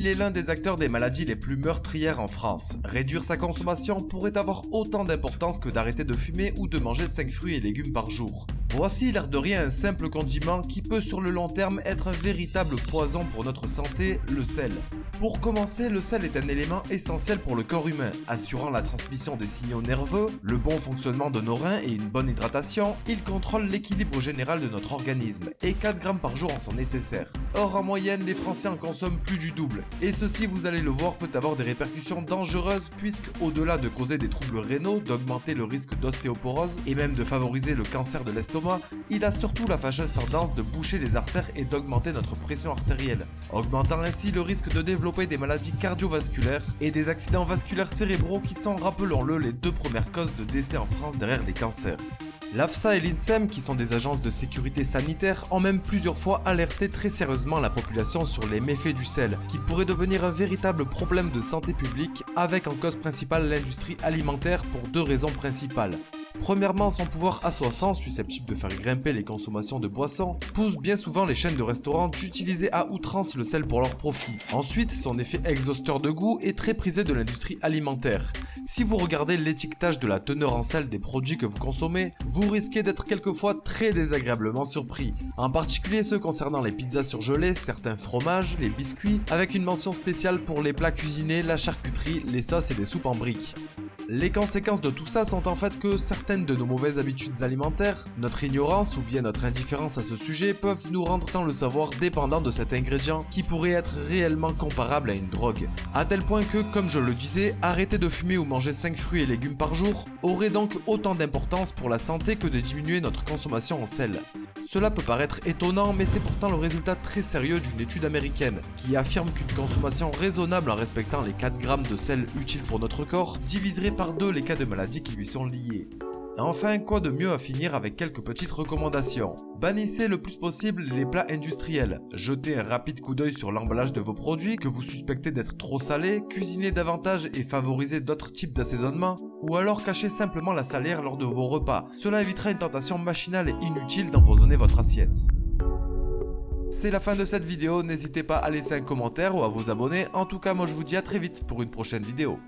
il est l'un des acteurs des maladies les plus meurtrières en France. Réduire sa consommation pourrait avoir autant d'importance que d'arrêter de fumer ou de manger 5 fruits et légumes par jour. Voici l'air de rien un simple condiment qui peut sur le long terme être un véritable poison pour notre santé, le sel. Pour commencer, le sel est un élément essentiel pour le corps humain, assurant la transmission des signaux nerveux, le bon fonctionnement de nos reins et une bonne hydratation. Il contrôle l'équilibre général de notre organisme, et 4 grammes par jour en sont nécessaires. Or, en moyenne, les Français en consomment plus du double, et ceci, vous allez le voir, peut avoir des répercussions dangereuses puisque, au-delà de causer des troubles rénaux, d'augmenter le risque d'ostéoporose et même de favoriser le cancer de l'estomac, il a surtout la fâcheuse tendance de boucher les artères et d'augmenter notre pression artérielle, augmentant ainsi le risque de développer des maladies cardiovasculaires et des accidents vasculaires cérébraux qui sont, rappelons-le, les 2 premières causes de décès en France derrière les cancers. L'AFSA et l'INSEM, qui sont des agences de sécurité sanitaire, ont même plusieurs fois alerté très sérieusement la population sur les méfaits du sel, qui pourrait devenir un véritable problème de santé publique, avec en cause principale l'industrie alimentaire pour 2 raisons principales. Premièrement, son pouvoir assoiffant, susceptible de faire grimper les consommations de boissons, pousse bien souvent les chaînes de restaurants d'utiliser à outrance le sel pour leur profit. Ensuite, son effet exhausteur de goût est très prisé de l'industrie alimentaire. Si vous regardez l'étiquetage de la teneur en sel des produits que vous consommez, vous risquez d'être quelquefois très désagréablement surpris. En particulier ceux concernant les pizzas surgelées, certains fromages, les biscuits, avec une mention spéciale pour les plats cuisinés, la charcuterie, les sauces et les soupes en briques. Les conséquences de tout ça sont en fait que certaines de nos mauvaises habitudes alimentaires, notre ignorance ou bien notre indifférence à ce sujet peuvent nous rendre sans le savoir dépendants de cet ingrédient qui pourrait être réellement comparable à une drogue. À tel point que, comme je le disais, arrêter de fumer ou manger 5 fruits et légumes par jour aurait donc autant d'importance pour la santé que de diminuer notre consommation en sel. Cela peut paraître étonnant, mais c'est pourtant le résultat très sérieux d'une étude américaine qui affirme qu'une consommation raisonnable en respectant les 4 grammes de sel utiles pour notre corps diviserait par 2 les cas de maladies qui lui sont liés. Enfin, quoi de mieux à finir avec quelques petites recommandations. Bannissez le plus possible les plats industriels. Jetez un rapide coup d'œil sur l'emballage de vos produits que vous suspectez d'être trop salés, cuisinez davantage et favorisez d'autres types d'assaisonnement, ou alors cachez simplement la salière lors de vos repas. Cela évitera une tentation machinale et inutile d'empoisonner votre assiette. C'est la fin de cette vidéo, n'hésitez pas à laisser un commentaire ou à vous abonner. En tout cas, moi je vous dis à très vite pour une prochaine vidéo.